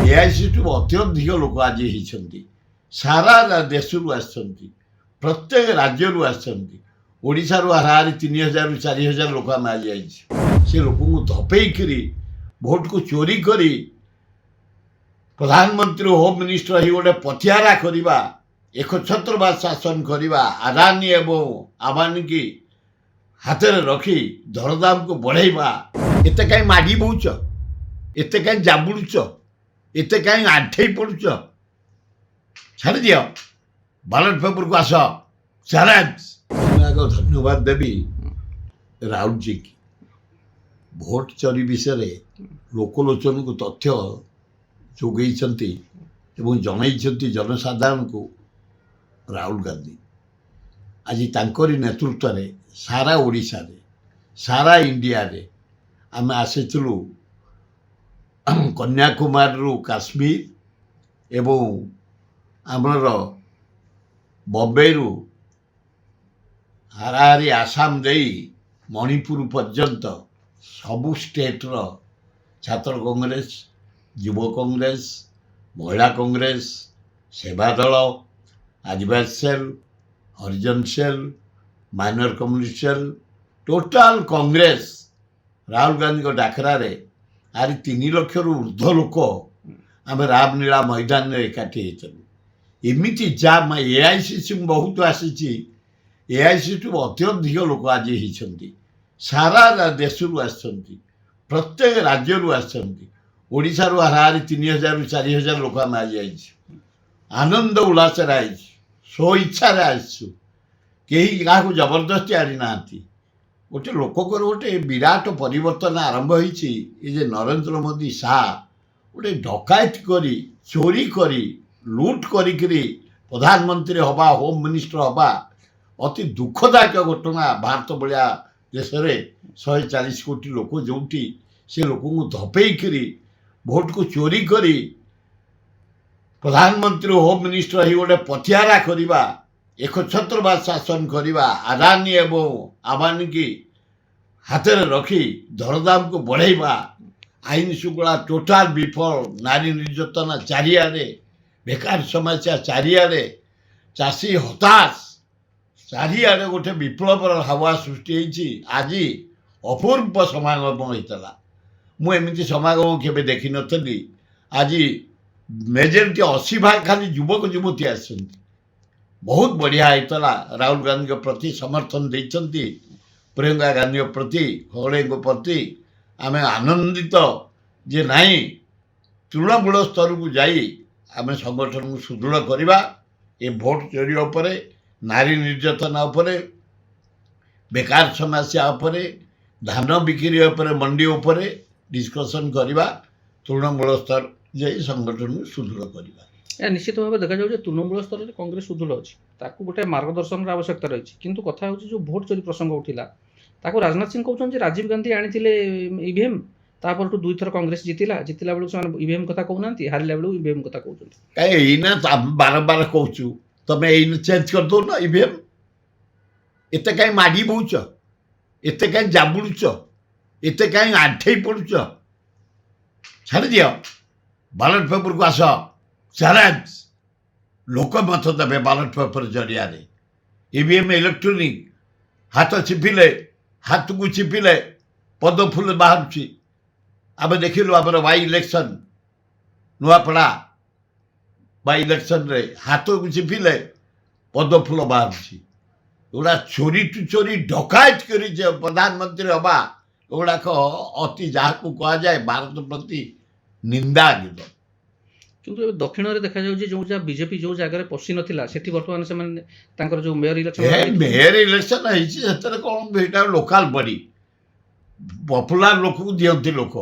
AICT अत्यधिक लोक आज होती सारा देशरू आसछन्ति प्रत्येक राज्यरू आसछन्ति ओडिशारू हाराहारी 3000 ରୁ 4000 लोक आम आज से लोक धपेकरी भोट को चोरी करी प्रधानमंत्री होम मिनिस्टर ही गोटे पथियारा करवा एकछत्रवाद शासन करवा अदानी एवं आबानी की हाथ में रखी दरदाम को बढ़ेवा एत कहीं माड़ी बोच एत कहीं जाबुच एत कहीं आठे पड़ुच छाड़ दियो बैलेट पेपर को आस चैलेंज धन्यवाद देवी राउत जी की भोट चोरी विषय लोकलोचन को तथ्य जोगई जनई जनसाधारण को राहुल गांधी आज तांकरी नेतृत्व में सारा ओडिशा रे सारा इंडिया रे आम आसीलु कन्याकुमारी रु काश्मीर एवं आमर बम्बे रु हाराहारी आसाम दे मणिपुर पर्यंत सबु स्टेट्र छात्र कांग्रेस युव कांग्रेस महिला कांग्रेस सेवा दल आदिवासी सेल हरिजन cell minor community cell total Congress Rahul Gandhi डाकरा आरी 3 लाख रु ऊर्ध्व लोक आम रामलीला मैदान में एकाठी होती एमती जाम एआईसीसी बहुत आसी एआईसीटी अत्यधिक लोक आज होती सारा देशरू आसछन्ति प्रत्येक राज्यरू आसछन्ति ओडिशारू हाराहारी 3000 ରୁ 4000 लोक आम आज आनंद उल्लास स्व इच्छा आसु कहीं क्या जबरदस्ती आनी ना गोटे लोककर गोटे विराट परिवर्तन आरंभ होती नरेंद्र मोदी शाह गोटे डकायत करी चोरी करी लुट करी प्रधानमंत्री हवा होम मिनिस्टर हवा अति दुखदायक घटना भारत भाया देश में 140 कोटी लोक जोटी से लोक धपेकरी भोट को चोरी करी प्रधानमंत्री होम मिनिस्टर ही गोटे पथियारा करवा एकछत्रवाद शासन करवा अदानी एवं आबानी की हाथ में रखी दरदाम को बढ़ेवा आईन श्रृंखला टोटाल विफल नारी निर्यातना चारिआडे बेकार समस्या चारिआडे चाषी हताश चारिआडे गोटे विप्लवर हावा सृष्टि आज अपूर्व समागम होता मुझे समागम केवे देखी नी आज मेजोरिटी 80% खाली युवक युवती आस बहुत बढ़िया होता राहुल गांधी प्रति समर्थन देती प्रियंका गांधी प्रति खड़े प्रति आम आनंदित जे नहीं तृणमूल स्तर को जाई आम संगठन को सुदृढ़ करवा ये भोट चोरी उपरे नारी निर्यातना उपरे बेकार समस्या उपरे धान बिक्री उपरे मंडी उपरे डिस्कसन करवा तृणमूल स्तर जाई संगठन को सुदृढ़ करवा निश्चित भाव देखा जाए तृणमूल स्तर में कांग्रेस सुदृढ़ अच्छी गोटे मार्गदर्शन आवश्यकता रही किंतु कथा हूँ जो भोट चोरी प्रसंग उठिला ताको राजनाथ सिंह कहते राजीव गांधी आनी ईवीएम तापर 2 थर कांग्रेस जितिला बेलू से ईवीएम कथा कहना हारिला बेलू ईवीएम कथा कहते बारंबार कहूँ तमें यही चेंज कर दो ना ईवीएम एत कहीं माड़ी बोच एत कहीं जाबुच एत कहीं आठे पड़ुच छाड़ दियो बैलेट पेपर को आस चैलेंज लोक मत देवे बैलेट पेपर जरिया ईवीएम इलेक्ट्रोनिक हाथ चिपिले हाथ को चिपिले पद फुल बाहर आम देखिलु आम bye election Nuapada bye election रे हाथ को चिपिले पद फुल बाहर गुड़ा चोरी टू चोरी डकायत कर प्रधानमंत्री हवा गुड़ाक अति जहाँ को कह जाए भारत प्रति निंदा गिद किंतु दक्षिण में देखा जो बीजेपी जो जगह पशि नाला से बर्तमान से जो मेयर इलेक्शन है कौन लोकाल बॉडी पपुलर लोक को दिखती लोक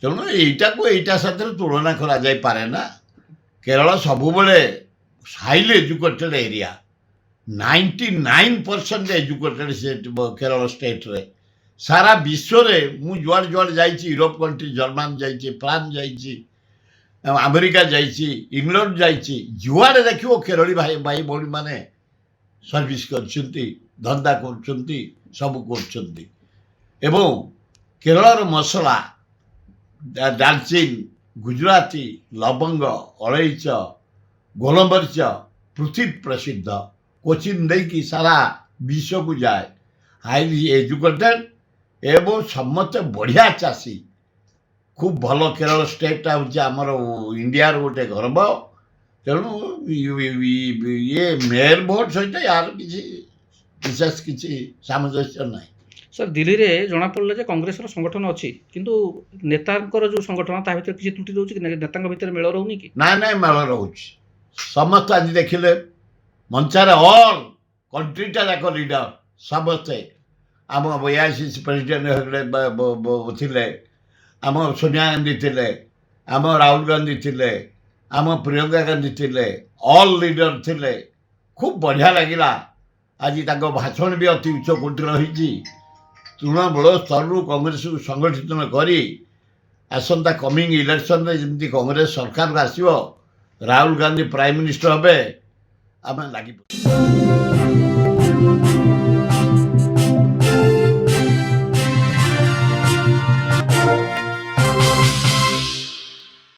तेणु यहीटा को यहीटा साथ तुलना करा ना केरल सब highly educated area 99% educated state Kerala state रे सारा विश्व में मुझे जुआड़ जुआड़ जा यूरोप कंट्री जर्मान जा फ्रांस जा अमेरिका जाइए इंग्लैंड जाइए जुआड़े देखो केरली भाई भाई भौणी मैंने सर्विस कर धंदा कर सब कर केरल मसला दालचीन गुजराती लवंग अलैच गोलमरीच पृथ्वी प्रसिद्ध कोचिन देकी सारा विश्व को जाए हाईली एजुकेटेड एवं समस्ते बढ़िया चाषी खूब भल केरल स्टेटा हूँ आमर इंडिया गोटे गर्व तेणु ये मेयर भोट सहित यार किसी विशेष किसी सामंजस्य ना सर दिल्ली रे जना पड़ला जे कांग्रेस संगठन अच्छी किंतु नेतांकर जो संगठन ता भीतर किसी त्रुटि रोची कि नेतांक भीतर मेल रहउनी कि ना ना मेल रोच समस्त आज देखिले मंचार ऑल कंट्रीटा जाक लीडर समस्ते आम AICC प्रेसिडेंट थे आम सोनिया गांधी थे आम राहुल गांधी थे आम प्रियंका गांधी थे ऑल लीडर थे खूब बढ़िया लगिला आज भाषण भी अति उच्च कोटि रही तृणमूल स्तर कांग्रेस को संगठित करी आसंता कमिंग इलेक्शन रे जमी कांग्रेस सरकार आसो राहुल गांधी प्राइम मिनिस्टर हे आम लगी